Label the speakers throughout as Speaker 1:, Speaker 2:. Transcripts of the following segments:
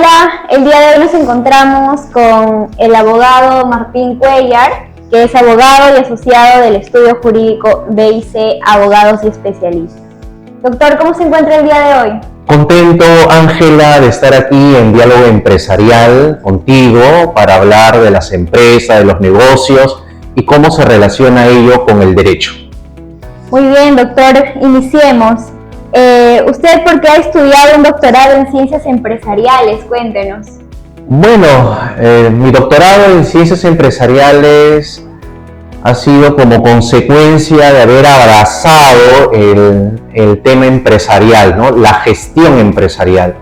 Speaker 1: Hola, el día de hoy nos encontramos con el abogado Martín Cuellar, que es abogado y asociado del estudio jurídico BIC Abogados y Especialistas. Doctor, ¿cómo se encuentra el día de hoy?
Speaker 2: Contento, Ángela, de estar aquí en Diálogo Empresarial contigo para hablar de las empresas, de los negocios y cómo se relaciona ello con el derecho.
Speaker 1: Muy bien, doctor, iniciemos. ¿Usted por qué ha estudiado un doctorado en Ciencias Empresariales? Cuéntenos.
Speaker 2: Bueno, mi doctorado en Ciencias Empresariales ha sido como consecuencia de haber abrazado el tema empresarial, ¿no? La gestión empresarial.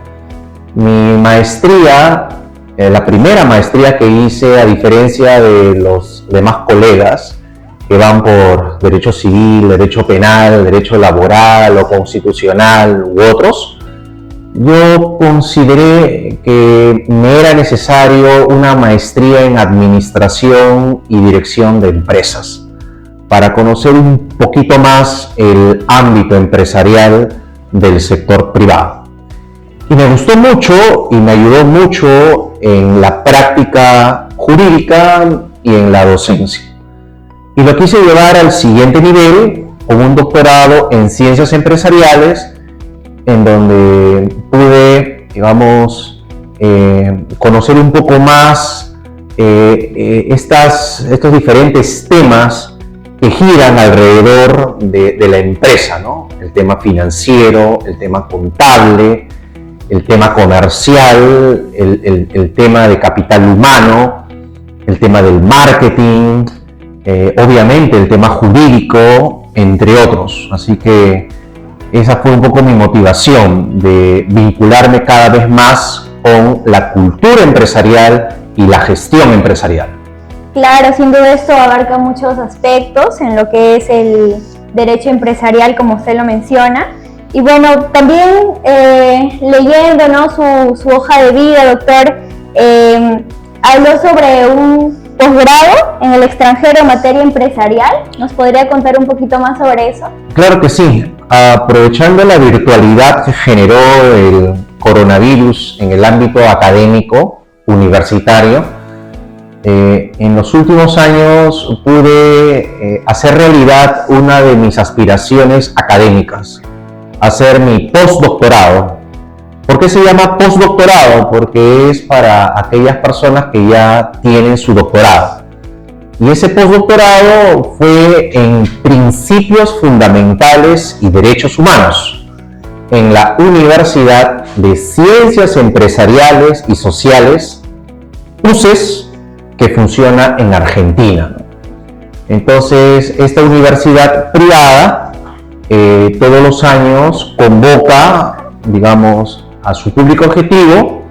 Speaker 2: Mi maestría, la primera maestría que hice, a diferencia de los demás colegas que van por derecho civil, derecho penal, derecho laboral o constitucional u otros, yo consideré que me era necesario una maestría en administración y dirección de empresas para conocer un poquito más el ámbito empresarial del sector privado. Y me gustó mucho y me ayudó mucho en la práctica jurídica y en la docencia. Y lo quise llevar al siguiente nivel con un doctorado en Ciencias Empresariales, en donde pude, digamos, conocer un poco más estos diferentes temas que giran alrededor de la empresa, ¿no? El tema financiero, el tema contable, el tema comercial, el tema de capital humano, el tema del marketing, obviamente el tema jurídico, entre otros. Así que esa fue un poco mi motivación de vincularme cada vez más con la cultura empresarial y la gestión empresarial.
Speaker 1: Claro, sin duda esto abarca muchos aspectos en lo que es el derecho empresarial, como usted lo menciona. Y bueno, también leyendo, ¿no?, su hoja de vida, doctor, habló sobre un posgrado en el extranjero en materia empresarial. ¿Nos podría contar un poquito más sobre eso?
Speaker 2: Claro que sí. Aprovechando la virtualidad que generó el coronavirus en el ámbito académico, universitario, en los últimos años pude hacer realidad una de mis aspiraciones académicas, hacer mi postdoctorado. ¿Por qué se llama postdoctorado? Porque es para aquellas personas que ya tienen su doctorado. Y ese postdoctorado fue en Principios Fundamentales y Derechos Humanos en la Universidad de Ciencias Empresariales y Sociales, UCES, que funciona en Argentina. Entonces, esta universidad privada todos los años convoca, digamos, a su público objetivo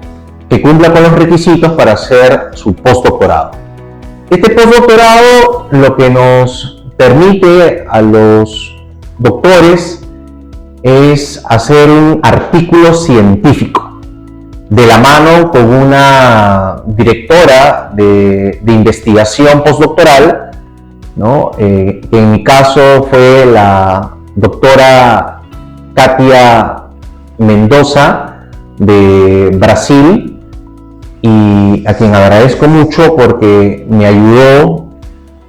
Speaker 2: que cumpla con los requisitos para hacer su postdoctorado. Este postdoctorado lo que nos permite a los doctores es hacer un artículo científico de la mano con una directora de investigación postdoctoral, ¿no? Que en mi caso fue la doctora Katia Mendoza de Brasil, y a quien agradezco mucho porque me ayudó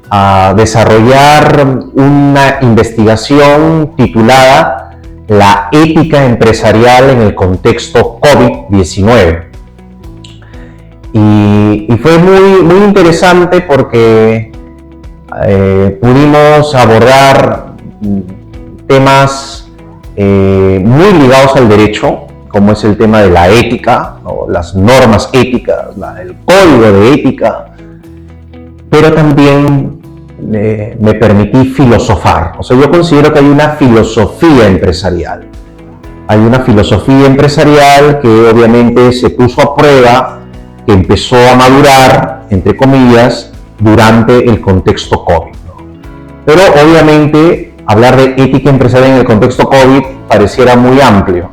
Speaker 2: a desarrollar una investigación titulada La ética empresarial en el contexto COVID-19. Y fue muy interesante porque pudimos abordar temas muy ligados al derecho, como es el tema de la ética, ¿no?, las normas éticas, el código de ética, pero también me permití filosofar. O sea, yo considero que hay una filosofía empresarial. Hay una filosofía empresarial que obviamente se puso a prueba, que empezó a madurar, entre comillas, durante el contexto COVID, ¿no? Pero obviamente hablar de ética empresarial en el contexto COVID pareciera muy amplio.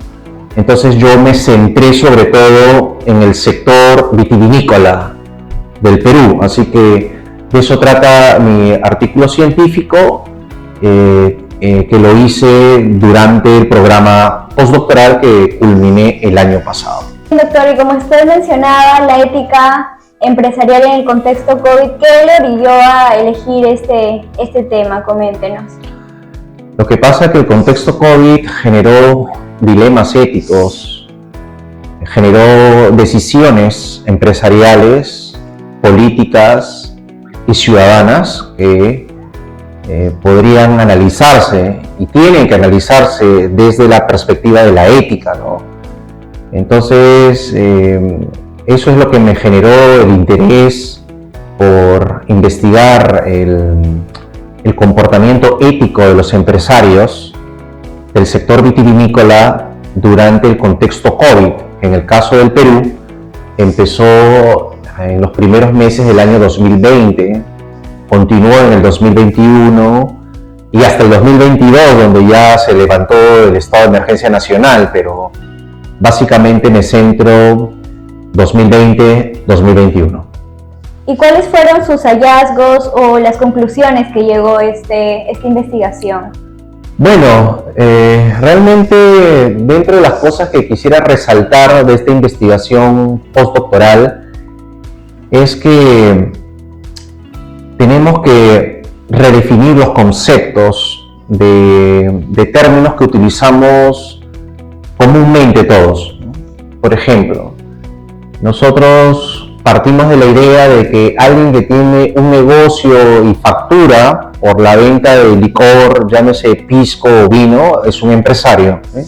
Speaker 2: Entonces yo me centré sobre todo en el sector vitivinícola del Perú, así que de eso trata mi artículo científico, que lo hice durante el programa postdoctoral que culminé el año pasado.
Speaker 1: Doctor, y como usted mencionaba, la ética empresarial en el contexto COVID, ¿qué le orilló a elegir este tema? Coméntenos.
Speaker 2: Lo que pasa es que el contexto COVID generó dilemas éticos, generó decisiones empresariales, políticas y ciudadanas que podrían analizarse y tienen que analizarse desde la perspectiva de la ética, ¿no? Entonces, eso es lo que me generó el interés por investigar el comportamiento ético de los empresarios del sector vitivinícola durante el contexto COVID. En el caso del Perú, empezó en los primeros meses del año 2020, continuó en el 2021 y hasta el 2022, donde ya se levantó el estado de emergencia nacional, pero básicamente me centro 2020-2021.
Speaker 1: ¿Y cuáles fueron sus hallazgos o las conclusiones que llegó esta investigación?
Speaker 2: Bueno, realmente dentro de las cosas que quisiera resaltar de esta investigación postdoctoral es que tenemos que redefinir los conceptos de términos que utilizamos comúnmente todos. Por ejemplo, nosotros partimos de la idea de que alguien que tiene un negocio y factura por la venta de licor, llámese pisco o vino, es un empresario, ¿eh?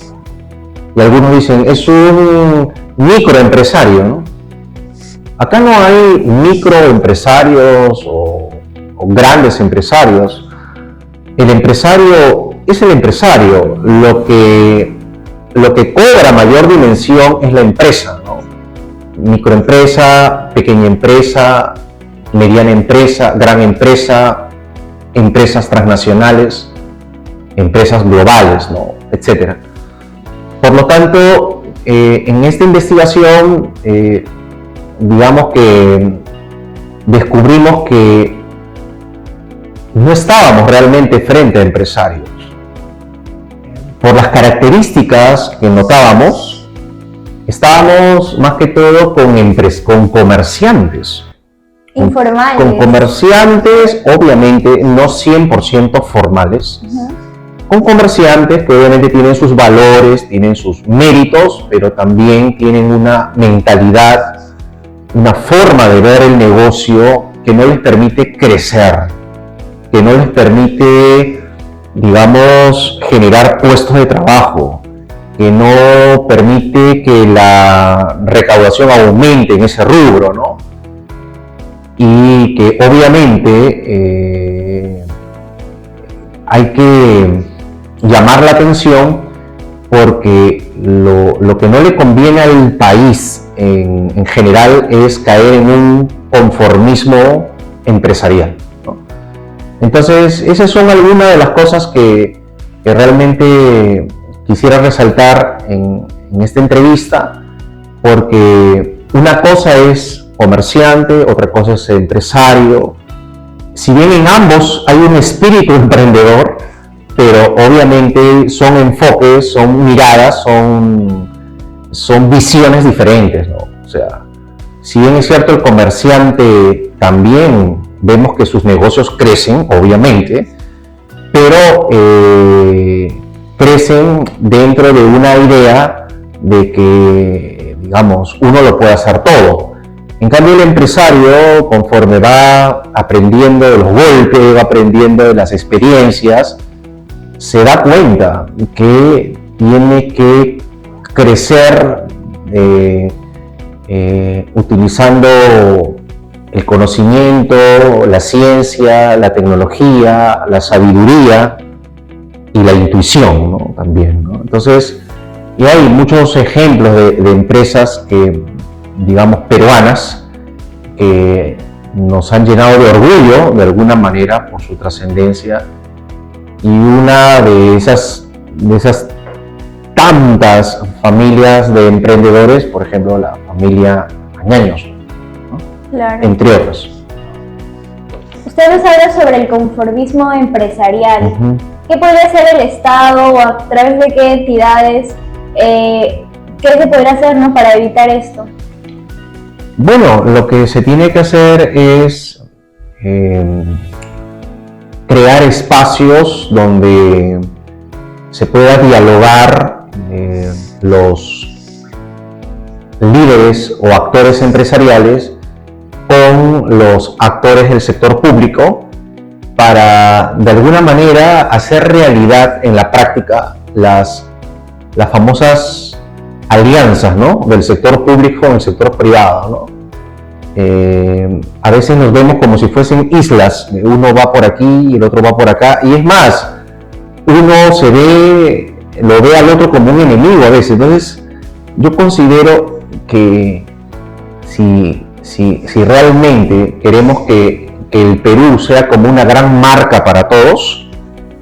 Speaker 2: Y algunos dicen, es un microempresario, ¿no? Acá no hay microempresarios o grandes empresarios. El empresario es el empresario. Lo que cobra mayor dimensión es la empresa, ¿no? Microempresa, pequeña empresa, mediana empresa, gran empresa, empresas transnacionales, empresas globales, ¿no? Etcétera. Por lo tanto, en esta investigación, digamos que descubrimos que no estábamos realmente frente a empresarios. Por las características que notábamos, estábamos más que todo con comerciantes.
Speaker 1: Informales.
Speaker 2: Con comerciantes, obviamente no 100% formales, con comerciantes que obviamente tienen sus valores, tienen sus méritos, pero también tienen una mentalidad, una forma de ver el negocio que no les permite crecer, que no les permite, digamos, generar puestos de trabajo, que no permite que la recaudación aumente en ese rubro, ¿no? Y que obviamente hay que llamar la atención porque lo que no le conviene al país en general es caer en un conformismo empresarial, ¿no? Entonces, esas son algunas de las cosas que realmente quisiera resaltar en esta entrevista, porque una cosa es comerciante, otra cosa es empresario. Si bien en ambos hay un espíritu emprendedor, pero obviamente son enfoques, son miradas, son visiones diferentes, ¿no? O sea, si bien es cierto, el comerciante también vemos que sus negocios crecen, obviamente, pero crecen dentro de una idea de que, digamos, uno lo puede hacer todo. En cambio, el empresario, conforme va aprendiendo de los golpes, va aprendiendo de las experiencias, se da cuenta que tiene que crecer utilizando el conocimiento, la ciencia, la tecnología, la sabiduría y la intuición, ¿no? También, ¿no? Entonces, y hay muchos ejemplos de empresas que, digamos, peruanas, que nos han llenado de orgullo de alguna manera por su trascendencia, y una de esas tantas familias de emprendedores, por ejemplo, la familia Añaños, ¿no?
Speaker 1: Claro.
Speaker 2: Entre otros.
Speaker 1: Usted nos habla sobre el conformismo empresarial. ¿Qué podría hacer el Estado o a través de qué entidades ¿Qué se podrá hacer, ¿no?, para evitar esto?
Speaker 2: Bueno, lo que se tiene que hacer es crear espacios donde se pueda dialogar los líderes o actores empresariales con los actores del sector público para, de alguna manera, hacer realidad en la práctica las famosas alianzas, ¿no?, del sector público con el sector privado, ¿no? A veces nos vemos como si fuesen islas, uno va por aquí y el otro va por acá, y es más, uno lo ve al otro como un enemigo a veces. Entonces yo considero que si realmente queremos que el Perú sea como una gran marca para todos,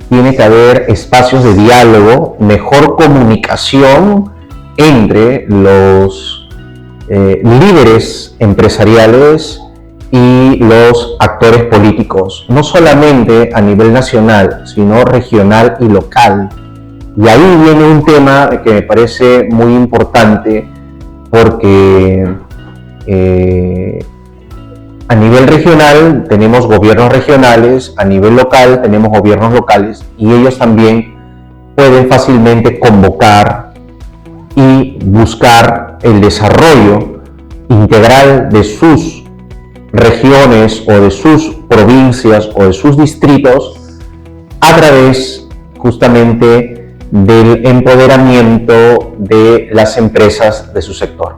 Speaker 2: tiene que haber espacios de diálogo, mejor comunicación entre los líderes empresariales y los actores políticos, no solamente a nivel nacional, sino regional y local. Y ahí viene un tema que me parece muy importante, porque a nivel regional tenemos gobiernos regionales, a nivel local tenemos gobiernos locales, y ellos también pueden fácilmente convocar y buscar el desarrollo integral de sus regiones o de sus provincias o de sus distritos a través justamente del empoderamiento de las empresas de su sector.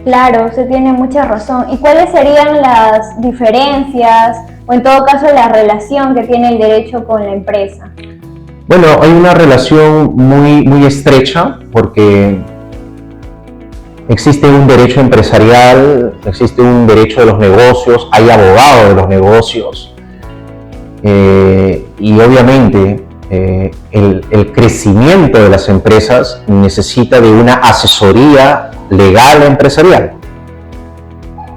Speaker 1: Claro, usted tiene mucha razón. ¿Y cuáles serían las diferencias o en todo caso la relación que tiene el derecho con la empresa?
Speaker 2: Bueno, hay una relación muy estrecha, porque existe un derecho empresarial, existe un derecho de los negocios, hay abogados de los negocios, y obviamente el crecimiento de las empresas necesita de una asesoría legal empresarial.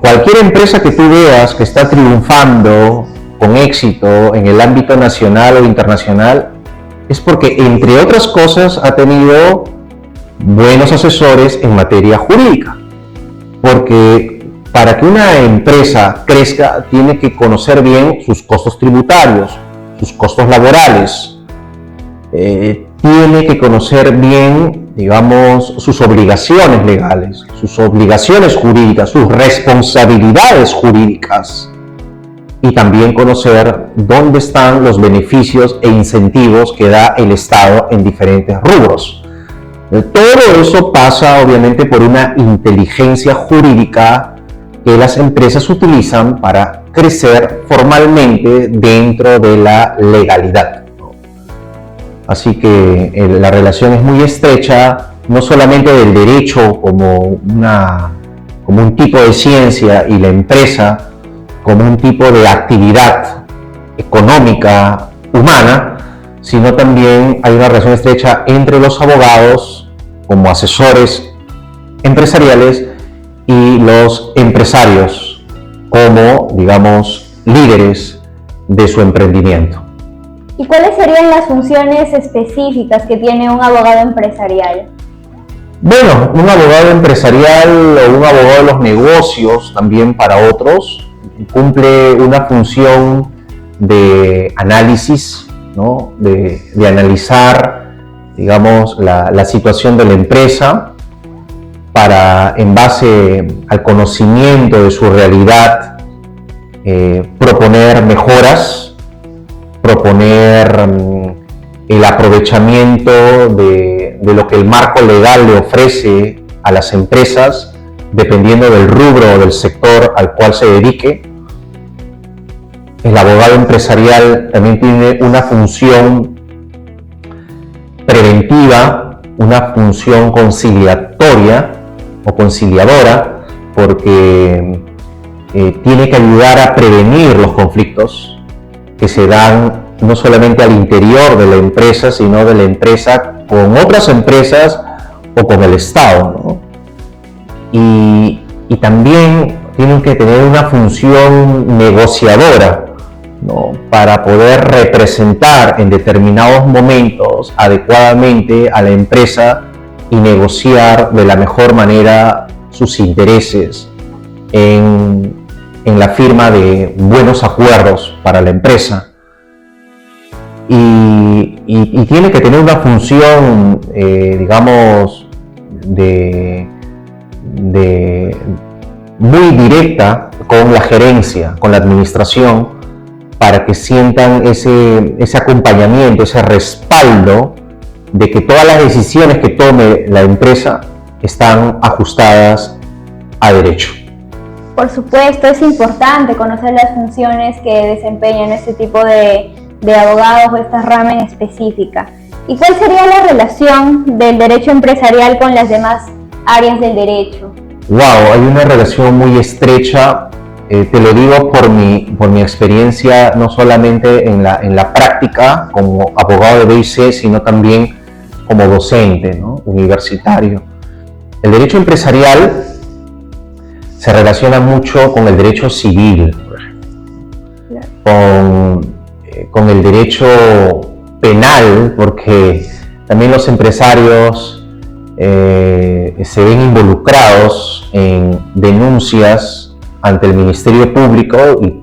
Speaker 2: Cualquier empresa que tú veas que está triunfando con éxito en el ámbito nacional o internacional es porque, entre otras cosas, ha tenido buenos asesores en materia jurídica. Porque para que una empresa crezca, tiene que conocer bien sus costos tributarios, sus costos laborales, tiene que conocer bien, digamos, sus obligaciones legales, sus obligaciones jurídicas, sus responsabilidades jurídicas, y también conocer dónde están los beneficios e incentivos que da el Estado en diferentes rubros. Todo eso pasa obviamente por una inteligencia jurídica que las empresas utilizan para crecer formalmente dentro de la legalidad. Así que la relación es muy estrecha, no solamente del derecho como un tipo de ciencia, y la empresa como un tipo de actividad económica humana, sino también hay una relación estrecha entre los abogados como asesores empresariales y los empresarios como, digamos, líderes de su emprendimiento.
Speaker 1: ¿Y cuáles serían las funciones específicas que tiene un abogado empresarial?
Speaker 2: Bueno, un abogado empresarial o un abogado de los negocios, también para otros, cumple una función de análisis, ¿no? de analizar, digamos, la situación de la empresa para, en base al conocimiento de su realidad, proponer mejoras, proponer el aprovechamiento de lo que el marco legal le ofrece a las empresas, dependiendo del rubro o del sector al cual se dedique. El abogado empresarial también tiene una función preventiva, una función conciliatoria o conciliadora, porque tiene que ayudar a prevenir los conflictos que se dan no solamente al interior de la empresa, sino de la empresa con otras empresas o con el Estado, ¿no? Y también tienen que tener una función negociadora, ¿no? Para poder representar en determinados momentos adecuadamente a la empresa y negociar de la mejor manera sus intereses en la firma de buenos acuerdos para la empresa. Y tiene que tener una función, digamos, muy directa con la gerencia, con la administración, para que sientan ese acompañamiento, ese respaldo de que todas las decisiones que tome la empresa están ajustadas a derecho.
Speaker 1: Por supuesto, es importante conocer las funciones que desempeñan este tipo de abogados o esta rama en específica. ¿Y cuál sería la relación del derecho empresarial con las demás áreas del derecho?
Speaker 2: Wow, hay una relación muy estrecha. Te lo digo por mi experiencia, no solamente en la práctica como abogado de BIC, sino también como docente, ¿no? Universitario. El derecho empresarial se relaciona mucho con el derecho civil, por ejemplo, con el derecho penal, porque también los empresarios se ven involucrados en denuncias ante el Ministerio Público y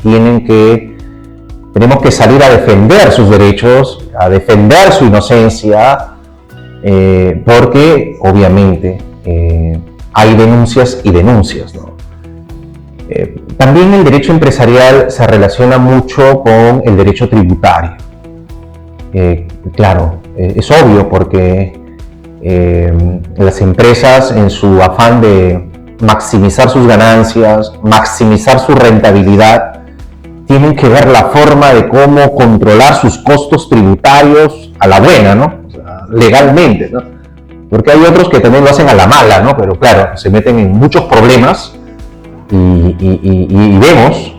Speaker 2: tenemos que salir a defender sus derechos, a defender su inocencia, porque obviamente hay denuncias y denuncias, ¿no? También el derecho empresarial se relaciona mucho con el derecho tributario. Claro, es obvio porque las empresas, en su afán de maximizar sus ganancias, maximizar su rentabilidad, tienen que ver la forma de cómo controlar sus costos tributarios a la buena, ¿no? O sea, legalmente, ¿no? Porque hay otros que también lo hacen a la mala, ¿no? Pero claro, se meten en muchos problemas y vemos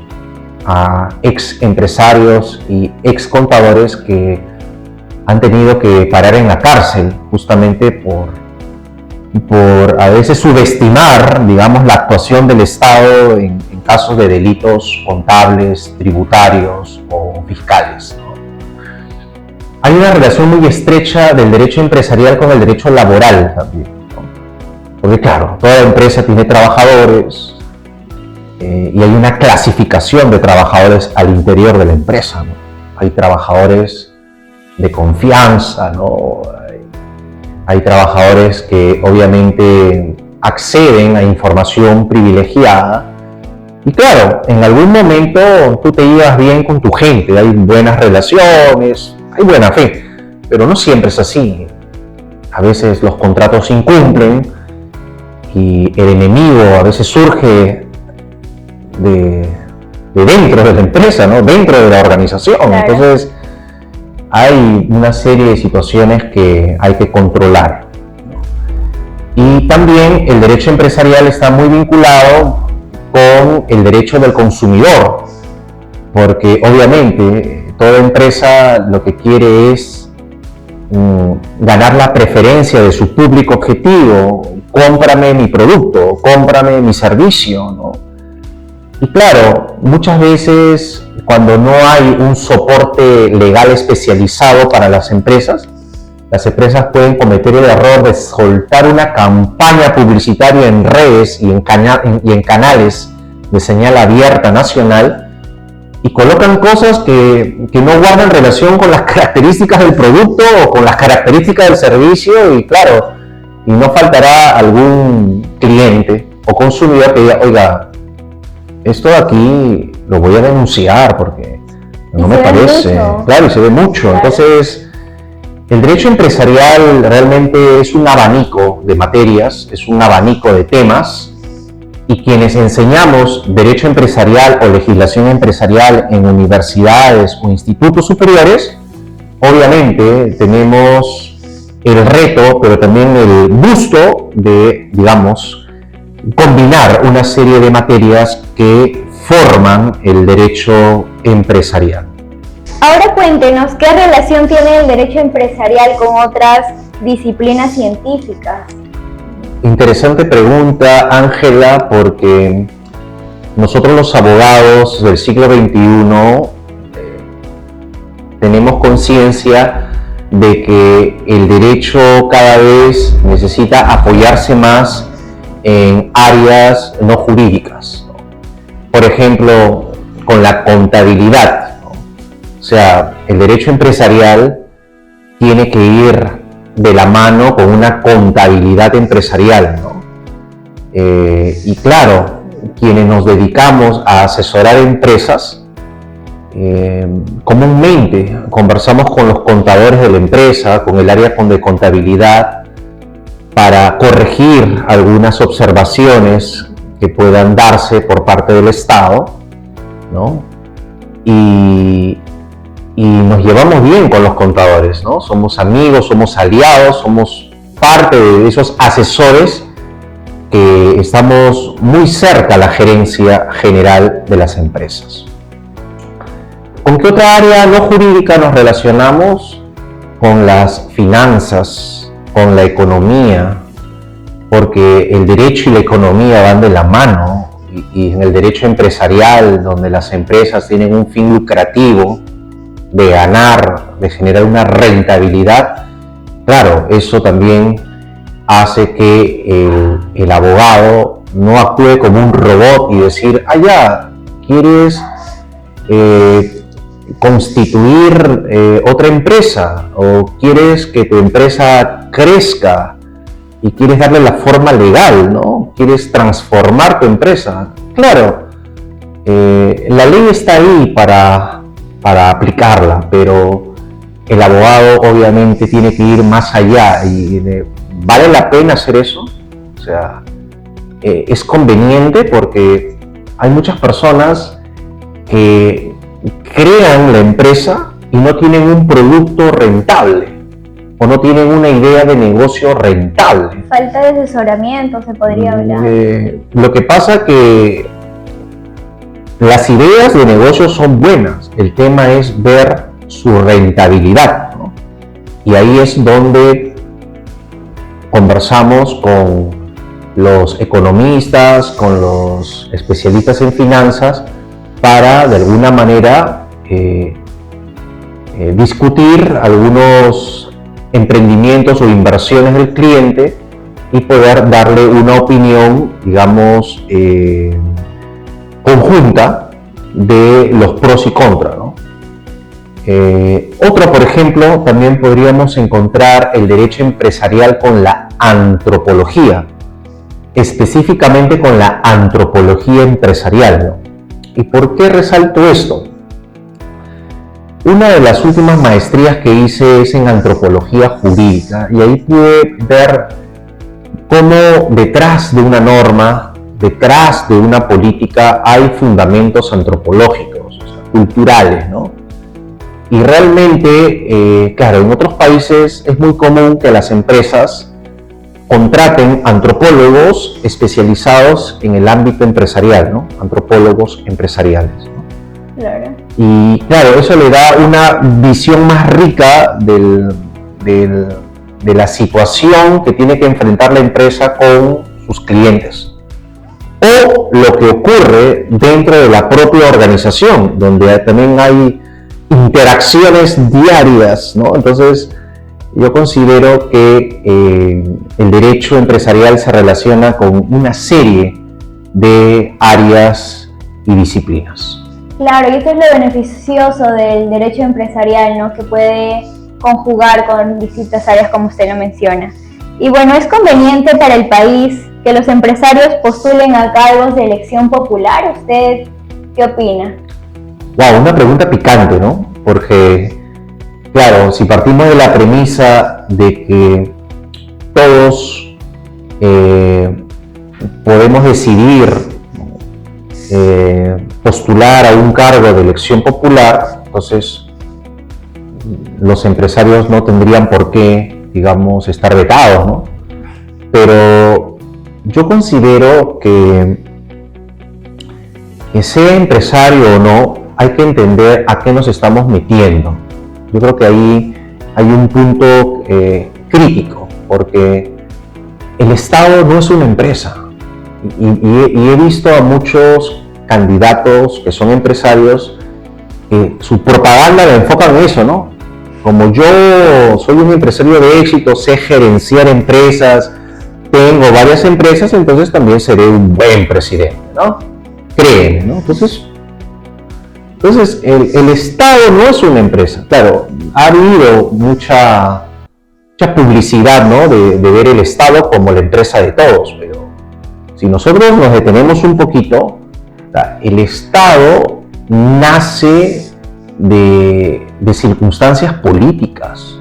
Speaker 2: a ex empresarios y ex contadores que han tenido que parar en la cárcel justamente por a veces subestimar, digamos, la actuación del Estado en casos de delitos contables, tributarios o fiscales, ¿no? Hay una relación muy estrecha del derecho empresarial con el derecho laboral también, ¿no? Porque claro, toda empresa tiene trabajadores y hay una clasificación de trabajadores al interior de la empresa, ¿no? Hay trabajadores de confianza, ¿no? Hay trabajadores que obviamente acceden a información privilegiada y claro, en algún momento tú te llevas bien con tu gente, hay buenas relaciones, hay buena fe, pero no siempre es así. A veces los contratos se incumplen y el enemigo a veces surge de dentro de la empresa, ¿no? Dentro de la organización. Claro. Entonces hay una serie de situaciones que hay que controlar. Y también el derecho empresarial está muy vinculado con el derecho del consumidor, porque obviamente toda empresa lo que quiere es ganar la preferencia de su público objetivo. Cómprame mi producto, cómprame mi servicio, ¿no? Y claro, muchas veces cuando no hay un soporte legal especializado para las empresas pueden cometer el error de soltar una campaña publicitaria en redes y en canales de señal abierta nacional y colocan cosas que no guardan relación con las características del producto o con las características del servicio y claro, y no faltará algún cliente o consumidor que diga, oiga, esto de aquí lo voy a denunciar porque no me parece. Claro, y se ve mucho. Claro. Entonces, el derecho empresarial realmente es un abanico de materias, es un abanico de temas, y quienes enseñamos derecho empresarial o legislación empresarial en universidades o institutos superiores, obviamente tenemos el reto, pero también el gusto de, digamos, combinar una serie de materias que forman el derecho empresarial.
Speaker 1: Ahora cuéntenos, ¿qué relación tiene el derecho empresarial con otras disciplinas científicas?
Speaker 2: Interesante pregunta, Ángela, porque nosotros los abogados del siglo XXI tenemos conciencia de que el derecho cada vez necesita apoyarse más en áreas no jurídicas, ¿no? Por ejemplo, con la contabilidad, ¿no? O sea, el derecho empresarial tiene que ir de la mano con una contabilidad empresarial, ¿no? Y claro, quienes nos dedicamos a asesorar empresas, comúnmente conversamos con los contadores de la empresa, con el área de contabilidad, para corregir algunas observaciones que puedan darse por parte del Estado, ¿no? Y nos llevamos bien con los contadores, ¿no? Somos amigos, somos aliados, somos parte de esos asesores que estamos muy cerca a la gerencia general de las empresas. ¿Con qué otra área no jurídica nos relacionamos? Con las finanzas, con la economía, porque el derecho y la economía van de la mano, y en el derecho empresarial, donde las empresas tienen un fin lucrativo de ganar, de generar una rentabilidad, claro, eso también hace que el abogado no actúe como un robot y decir, ya, ¿quieres constituir otra empresa? ¿O quieres que tu empresa crezca y quieres darle la forma legal, ¿no? ¿Quieres transformar tu empresa? Claro, la ley está ahí para aplicarla, pero el abogado obviamente tiene que ir más allá. ¿Vale la pena hacer eso? O sea, es conveniente porque hay muchas personas que crean la empresa y no tienen un producto rentable o no tienen una idea de negocio rentable.
Speaker 1: Falta de asesoramiento, se podría hablar.
Speaker 2: Lo que pasa es que las ideas de negocio son buenas, el tema es ver su rentabilidad, ¿no? Y ahí es donde conversamos con los economistas, con los especialistas en finanzas, para de alguna manera discutir algunos emprendimientos o inversiones del cliente y poder darle una opinión, digamos, conjunta de los pros y contras, ¿no? Otro, por ejemplo, también podríamos encontrar el derecho empresarial con la antropología, específicamente con la antropología empresarial, ¿no? ¿Y por qué resalto esto? Una de las últimas maestrías que hice es en antropología jurídica y ahí pude ver cómo detrás de una norma, detrás de una política hay fundamentos antropológicos, o sea, culturales, ¿no? Y realmente, claro, en otros países es muy común que las empresas contraten antropólogos especializados en el ámbito empresarial, ¿no? Antropólogos empresariales, ¿no?
Speaker 1: Claro.
Speaker 2: Y claro, eso le da una visión más rica de la situación que tiene que enfrentar la empresa con sus clientes. O lo que ocurre dentro de la propia organización, donde también hay interacciones diarias, ¿no? Entonces, yo considero que el derecho empresarial se relaciona con una serie de áreas y disciplinas.
Speaker 1: Claro, y esto es lo beneficioso del derecho empresarial, ¿no? Que puede conjugar con distintas áreas como usted lo menciona. Y bueno, ¿es conveniente para el país que los empresarios postulen a cargos de elección popular? ¿Usted qué opina?
Speaker 2: Wow, una pregunta picante, ¿no? Porque, claro, si partimos de la premisa de que todos podemos decidir postular a un cargo de elección popular, entonces los empresarios no tendrían por qué, digamos, estar vetados, ¿no? Pero yo considero que sea empresario o no, hay que entender a qué nos estamos metiendo. Yo creo que ahí hay un punto crítico, porque el Estado no es una empresa. Y he visto a muchos candidatos que son empresarios que su propaganda la enfocan en eso, ¿no? como yo soy un empresario de éxito, sé gerenciar empresas, tengo varias empresas, entonces también seré un buen presidente, ¿no? Créeme, ¿no? Entonces el Estado no es una empresa. Claro, ha habido mucha publicidad, ¿no? de ver el Estado como la empresa de todos, pero si nosotros nos detenemos un poquito, el Estado nace de circunstancias políticas.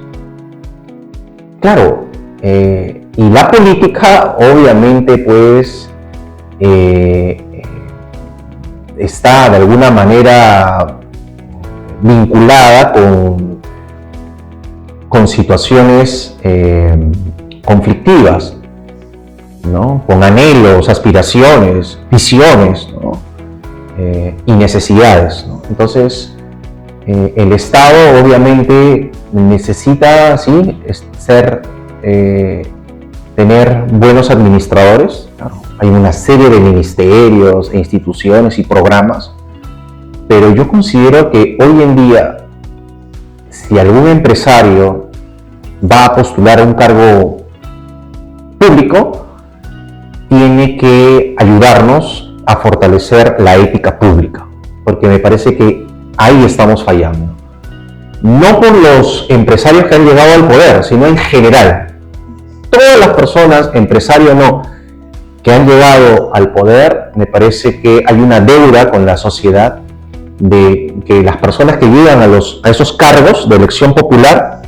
Speaker 2: Claro, y la política obviamente pues está de alguna manera vinculada con situaciones conflictivas, ¿no? Con anhelos, aspiraciones, visiones, ¿no? Y necesidades, ¿no? Entonces, el Estado obviamente necesita, sí, tener buenos administradores. Claro, hay una serie de ministerios e instituciones y programas, pero yo considero que hoy en día, si algún empresario va a postular a un cargo público, tiene que ayudarnos a fortalecer la ética pública, porque me parece que ahí estamos fallando. No por los empresarios que han llegado al poder, sino en general. Todas las personas, empresario o no, que han llegado al poder, me parece que hay una deuda con la sociedad de que las personas que llegan a esos cargos de elección popular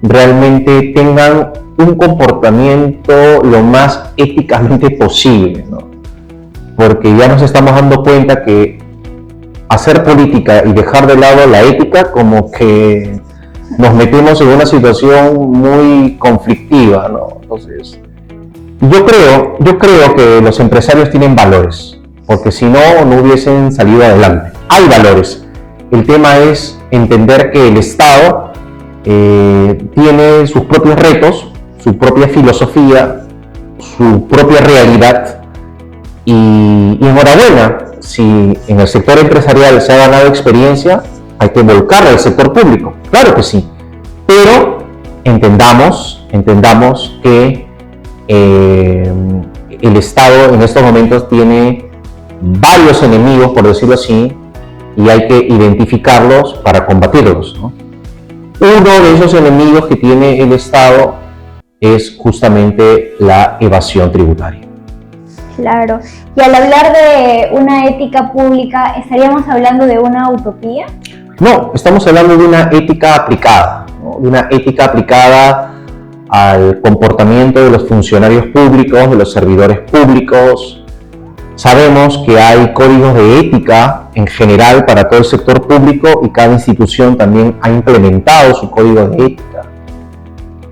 Speaker 2: realmente tengan un comportamiento lo más éticamente posible, ¿no? Porque ya nos estamos dando cuenta que hacer política y dejar de lado la ética, como que nos metemos en una situación muy conflictiva, ¿no? Entonces, yo creo que los empresarios tienen valores, porque si no hubiesen salido adelante. Hay valores. El tema es entender que el Estado tiene sus propios retos, su propia filosofía, su propia realidad, y enhorabuena, si en el sector empresarial se ha ganado experiencia, hay que volcarla al sector público, claro que sí, pero entendamos que el Estado en estos momentos tiene varios enemigos, por decirlo así, y hay que identificarlos para combatirlos, ¿no? Uno de esos enemigos que tiene el Estado es justamente la evasión tributaria.
Speaker 1: Claro. Y al hablar de una ética pública, ¿estaríamos hablando de una utopía?
Speaker 2: No, estamos hablando de una ética aplicada, ¿no? De una ética aplicada al comportamiento de los funcionarios públicos, de los servidores públicos. Sabemos que hay códigos de ética en general para todo el sector público y cada institución también ha implementado su código de ética.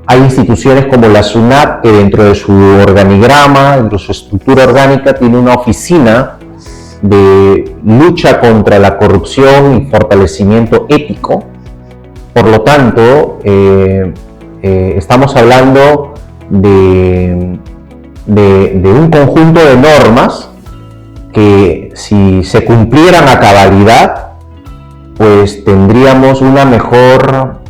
Speaker 2: Hay instituciones como la SUNAT que dentro de su organigrama, dentro de su estructura orgánica, tiene una oficina de lucha contra la corrupción y fortalecimiento ético. Por lo tanto, estamos hablando de un conjunto de normas que si se cumplieran a cabalidad, pues tendríamos una mejor,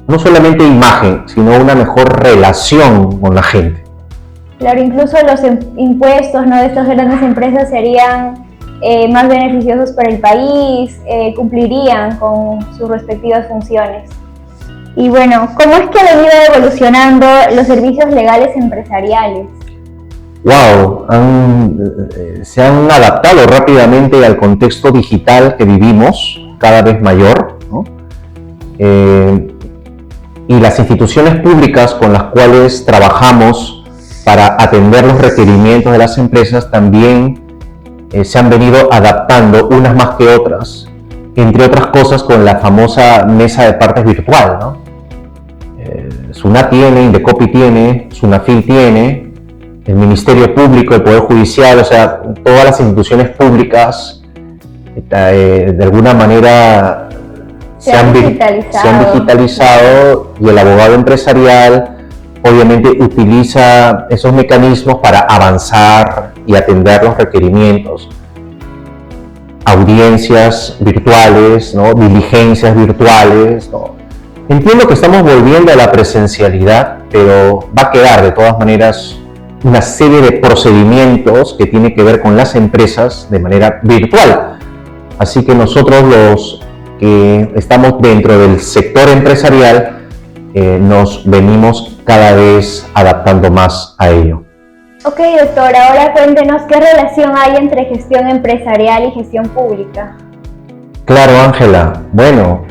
Speaker 2: no solamente imagen, sino una mejor relación con la gente.
Speaker 1: Claro, incluso los impuestos, ¿no?, de estas grandes empresas serían más beneficiosos para el país, cumplirían con sus respectivas funciones. Y bueno, ¿cómo es que han venido evolucionando los servicios legales empresariales?
Speaker 2: ¡Wow! Se han adaptado rápidamente al contexto digital que vivimos, cada vez mayor, ¿no? Y las instituciones públicas con las cuales trabajamos para atender los requerimientos de las empresas también se han venido adaptando unas más que otras, entre otras cosas con la famosa mesa de partes virtual, ¿no? SUNAT tiene, Indecopi tiene, SUNAFIL tiene, el Ministerio Público, el Poder Judicial, o sea, todas las instituciones públicas de alguna manera se han digitalizado, y el abogado empresarial obviamente utiliza esos mecanismos para avanzar y atender los requerimientos. Audiencias virtuales, ¿no? Diligencias virtuales, ¿no? Entiendo que estamos volviendo a la presencialidad, pero va a quedar de todas maneras una serie de procedimientos que tiene que ver con las empresas de manera virtual. Así que nosotros los que estamos dentro del sector empresarial nos venimos cada vez adaptando más a ello.
Speaker 1: Ok, doctor, ahora cuéntenos qué relación hay entre gestión empresarial y gestión pública.
Speaker 2: Claro, Ángela. Bueno,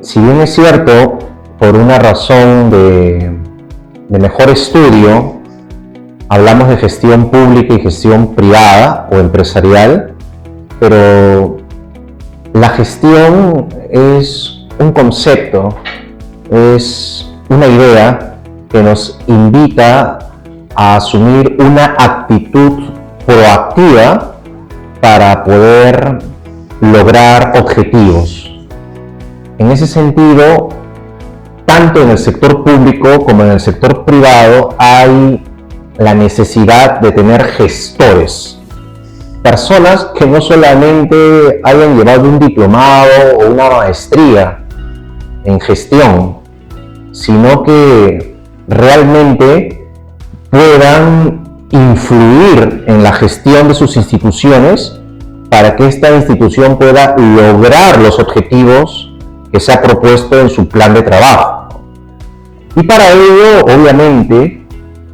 Speaker 2: si bien es cierto, por una razón de mejor estudio, hablamos de gestión pública y gestión privada o empresarial, pero la gestión es un concepto, es una idea que nos invita a asumir una actitud proactiva para poder lograr objetivos. En ese sentido, tanto en el sector público como en el sector privado hay la necesidad de tener gestores, personas que no solamente hayan llevado un diplomado o una maestría en gestión, sino que realmente puedan influir en la gestión de sus instituciones para que esta institución pueda lograr los objetivos que se ha propuesto en su plan de trabajo. Y para ello, obviamente,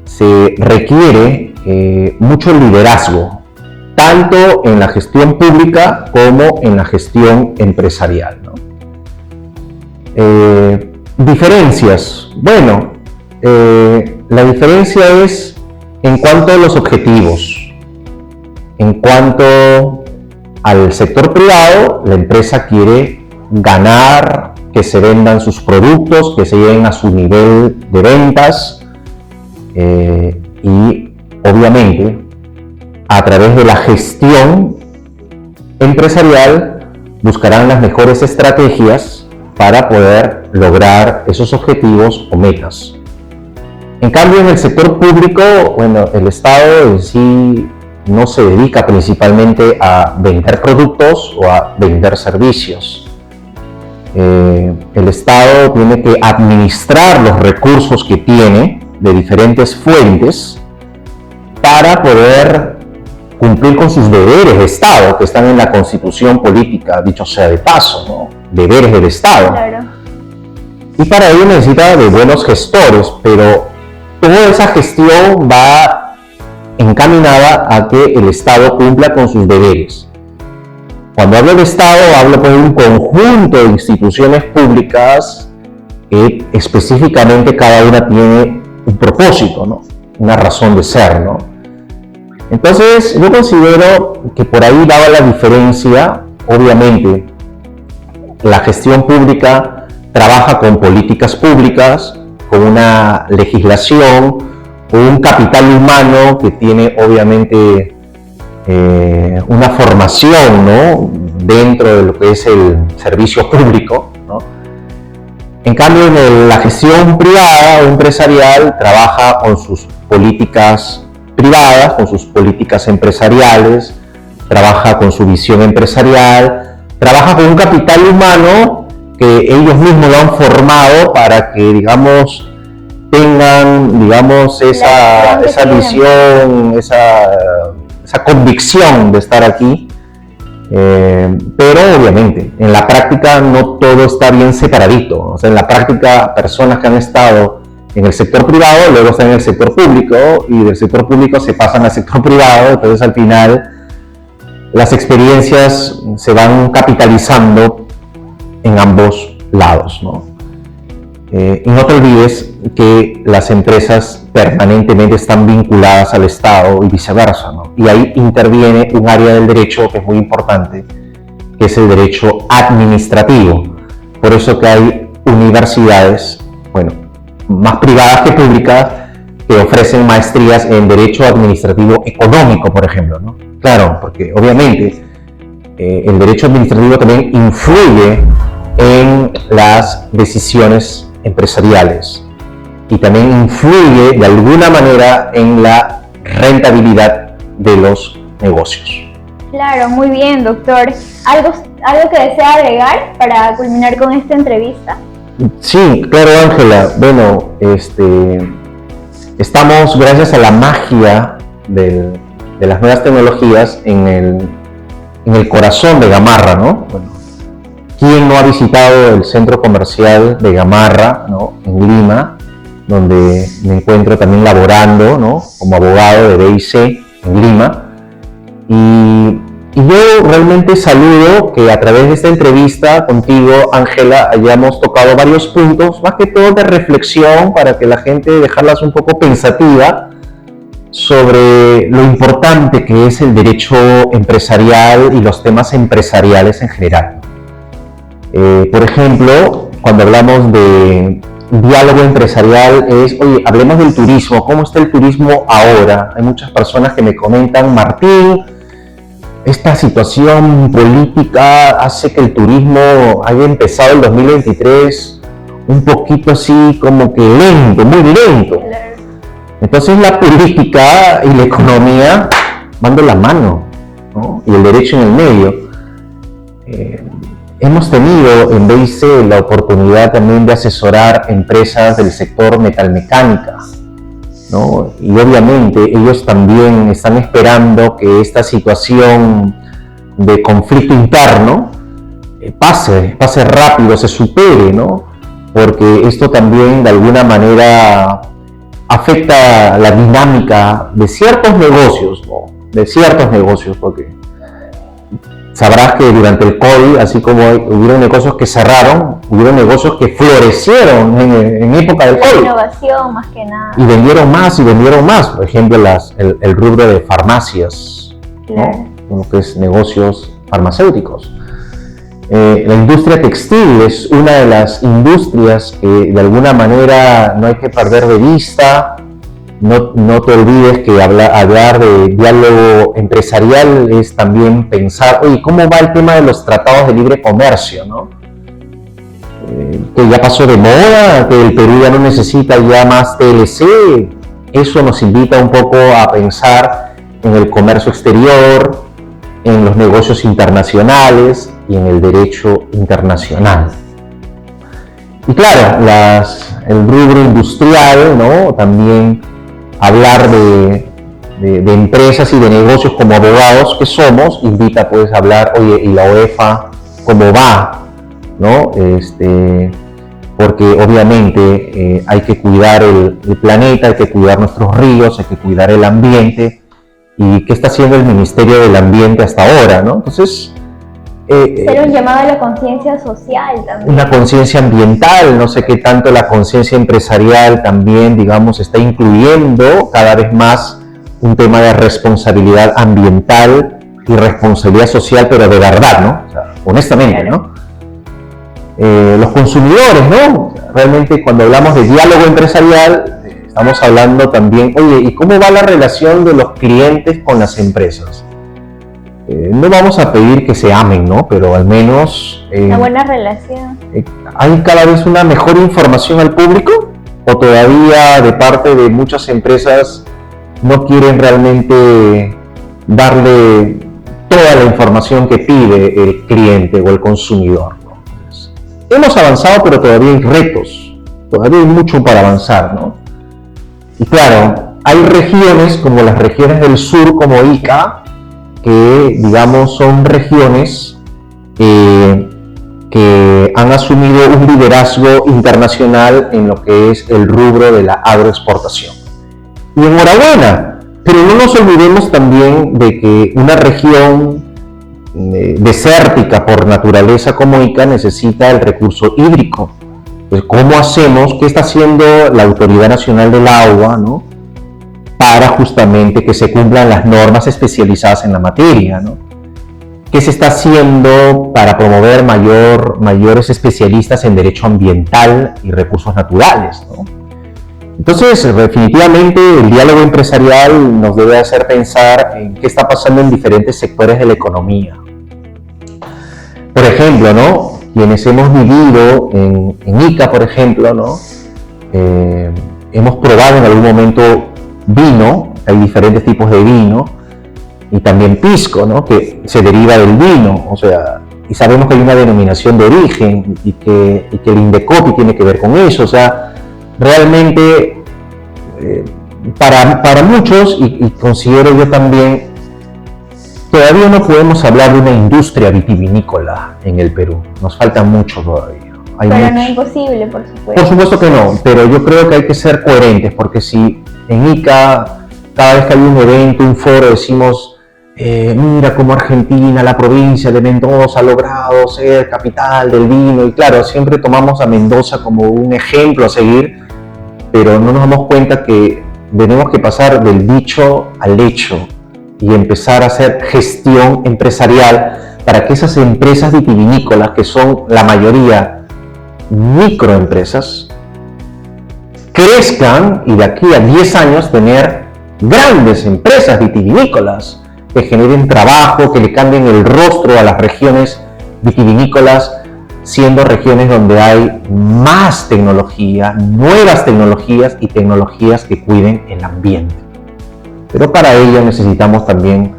Speaker 2: se requiere mucho liderazgo, tanto en la gestión pública como en la gestión empresarial, ¿no? Diferencias. Bueno, la diferencia es en cuanto a los objetivos. En cuanto al sector privado, la empresa quiere ganar, que se vendan sus productos, que se lleguen a su nivel de ventas y obviamente a través de la gestión empresarial buscarán las mejores estrategias para poder lograr esos objetivos o metas. En cambio, en el sector público, bueno, el Estado en sí no se dedica principalmente a vender productos o a vender servicios. El Estado tiene que administrar los recursos que tiene de diferentes fuentes para poder cumplir con sus deberes de Estado que están en la Constitución política, dicho sea de paso, ¿no? Deberes del Estado.
Speaker 1: Claro.
Speaker 2: Y para ello necesita de buenos gestores, pero toda esa gestión va encaminada a que el Estado cumpla con sus deberes. Cuando hablo de Estado, hablo de un conjunto de instituciones públicas que específicamente cada una tiene un propósito, ¿no? Una razón de ser, ¿no? Entonces, yo considero que por ahí daba la diferencia. Obviamente, la gestión pública trabaja con políticas públicas, con una legislación, con un capital humano que tiene obviamente una formación, ¿no? Dentro de lo que es el servicio público, ¿no? En cambio, la gestión privada o empresarial trabaja con sus políticas privadas, con sus políticas empresariales, trabaja con su visión empresarial, trabaja con un capital humano que ellos mismos lo han formado para que, digamos, tengan, digamos, esa visión, esa convicción de estar aquí, pero obviamente en la práctica no todo está bien separadito. O sea, en la práctica personas que han estado en el sector privado luego están en el sector público y del sector público se pasan al sector privado, entonces al final las experiencias se van capitalizando en ambos lados, ¿no? Y no te olvides que las empresas permanentemente están vinculadas al Estado y viceversa, ¿no? Y ahí interviene un área del derecho que es muy importante, que es el derecho administrativo. Por eso que hay universidades, bueno, más privadas que públicas, que ofrecen maestrías en derecho administrativo económico, por ejemplo, ¿no? Claro, porque obviamente el derecho administrativo también influye en las decisiones empresariales y también influye de alguna manera en la rentabilidad de los negocios.
Speaker 1: Claro, muy bien, doctor. Algo ¿Algo que desea agregar para culminar con esta entrevista?
Speaker 2: Sí, claro, Ángela. Bueno, estamos, gracias a la magia de las nuevas tecnologías, en el corazón de Gamarra, ¿no? Bueno, ¿quién no ha visitado el centro comercial de Gamarra, ¿no? En Lima, donde me encuentro también laborando, ¿no? Como abogado de BIC en Lima. Y yo realmente saludo que a través de esta entrevista contigo, Ángela, hayamos tocado varios puntos, más que todo de reflexión, para que la gente dejarlas un poco pensativa sobre lo importante que es el derecho empresarial y los temas empresariales en general. Por ejemplo, cuando hablamos de diálogo empresarial oye, hablemos del turismo. ¿Cómo está el turismo ahora? Hay muchas personas que me comentan, Martín, esta situación política hace que el turismo haya empezado el 2023 un poquito así como que lento, muy lento. Entonces la política y la economía van de la mano, ¿no? Y el derecho en el medio. Hemos tenido en BIC la oportunidad también de asesorar empresas del sector metalmecánica, ¿no? Y obviamente ellos también están esperando que esta situación de conflicto interno pase rápido, se supere, ¿no? Porque esto también de alguna manera afecta la dinámica de ciertos negocios, ¿no? De ciertos negocios, porque sabrás que durante el COVID, así como hubieron negocios que cerraron, hubieron negocios que florecieron en época del COVID.
Speaker 1: Innovación, más que nada.
Speaker 2: Y vendieron más. Por ejemplo, el rubro de farmacias, claro, ¿no? Lo que es negocios farmacéuticos. La industria textil es una de las industrias que de alguna manera no hay que perder de vista. No te olvides que hablar de diálogo empresarial es también pensar, oye, ¿cómo va el tema de los tratados de libre comercio, ¿no? Que ya pasó de moda, que el Perú ya no necesita ya más TLC. Eso nos invita un poco a pensar en el comercio exterior, en los negocios internacionales y en el derecho internacional. Y claro, el rubro industrial, ¿no? También hablar de empresas y de negocios como abogados que somos, invita pues a hablar, oye, ¿y la UEFA cómo va? ¿No? Porque obviamente hay que cuidar el planeta, hay que cuidar nuestros ríos, hay que cuidar el ambiente. ¿Y qué está haciendo el Ministerio del Ambiente hasta ahora, ¿no? Entonces,
Speaker 1: ser un llamado a la conciencia social también.
Speaker 2: Una conciencia ambiental, no sé qué tanto la conciencia empresarial también, digamos, está incluyendo cada vez más un tema de responsabilidad ambiental y responsabilidad social, pero de verdad, ¿no? O sea, honestamente, claro, ¿no? Los consumidores, ¿no? Realmente cuando hablamos de diálogo empresarial, estamos hablando también, oye, ¿y cómo va la relación de los clientes con las empresas? No vamos a pedir que se amen, ¿no? Pero al menos...
Speaker 1: una buena relación.
Speaker 2: ¿Hay cada vez una mejor información al público? ¿O todavía de parte de muchas empresas no quieren realmente darle toda la información que pide el cliente o el consumidor, ¿no? Entonces, hemos avanzado, pero todavía hay retos. Todavía hay mucho para avanzar, ¿no? Y claro, hay regiones como las regiones del sur, como Ica, que digamos son regiones que han asumido un liderazgo internacional en lo que es el rubro de la agroexportación. Y enhorabuena, pero no nos olvidemos también de que una región desértica por naturaleza como Ica necesita el recurso hídrico. Pues, ¿cómo hacemos? ¿Qué está haciendo la Autoridad Nacional del Agua, ¿no? Para justamente que se cumplan las normas especializadas en la materia, ¿no? ¿Qué se está haciendo para promover mayores especialistas en derecho ambiental y recursos naturales, ¿no? Entonces, definitivamente el diálogo empresarial nos debe hacer pensar en qué está pasando en diferentes sectores de la economía. Por ejemplo, ¿no? Quienes hemos vivido en Ica, por ejemplo, ¿no? Hemos probado en algún momento vino, hay diferentes tipos de vino, y también pisco, ¿no? Que se deriva del vino, o sea, y sabemos que hay una denominación de origen y que el Indecopi tiene que ver con eso. O sea, realmente para muchos, y considero yo también, todavía no podemos hablar de una industria vitivinícola en el Perú. Nos falta mucho todavía.
Speaker 1: Pero no es imposible, por supuesto.
Speaker 2: Por supuesto que no, pero yo creo que hay que ser coherentes, porque si en ICA, cada vez que hay un evento, un foro, decimos, mira cómo Argentina, la provincia de Mendoza ha logrado ser capital del vino, y claro, siempre tomamos a Mendoza como un ejemplo a seguir, pero no nos damos cuenta que tenemos que pasar del dicho al hecho y empezar a hacer gestión empresarial para que esas empresas vitivinícolas, que son la mayoría microempresas, crezcan y de aquí a 10 años tener grandes empresas vitivinícolas que generen trabajo, que le cambien el rostro a las regiones vitivinícolas, siendo regiones donde hay más tecnología, nuevas tecnologías y tecnologías que cuiden el ambiente. Pero para ello necesitamos también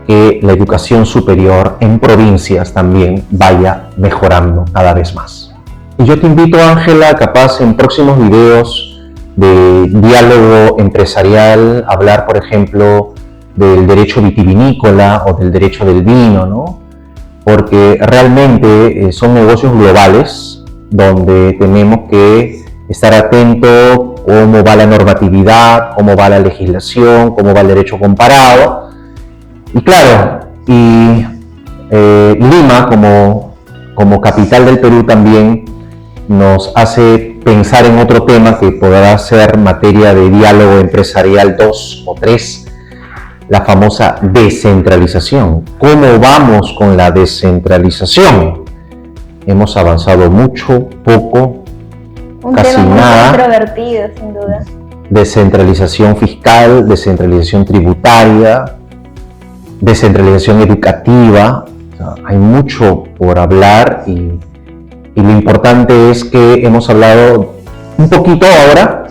Speaker 2: que la educación superior en provincias también vaya mejorando cada vez más. Y yo te invito, Ángela, capaz en próximos videos de diálogo empresarial, hablar, por ejemplo, del derecho vitivinícola o del derecho del vino, ¿no? Porque realmente son negocios globales donde tenemos que estar atentos cómo va la normatividad, cómo va la legislación, cómo va el derecho comparado. Y claro, Lima como capital del Perú también nos hace pensar en otro tema que podrá ser materia de diálogo empresarial 2 o 3, la famosa descentralización. ¿Cómo vamos con la descentralización? Hemos avanzado mucho, poco, casi nada.
Speaker 1: Muy controvertido, sin duda.
Speaker 2: Descentralización fiscal, descentralización tributaria, descentralización educativa. O sea, hay mucho por hablar y lo importante es que hemos hablado un poquito ahora,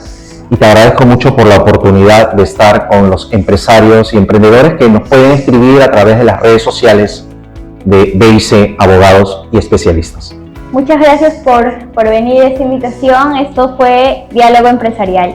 Speaker 2: y te agradezco mucho por la oportunidad de estar con los empresarios y emprendedores que nos pueden escribir a través de las redes sociales de BIC Abogados y Especialistas.
Speaker 1: Muchas gracias por venir a esta invitación. Esto fue Diálogo Empresarial.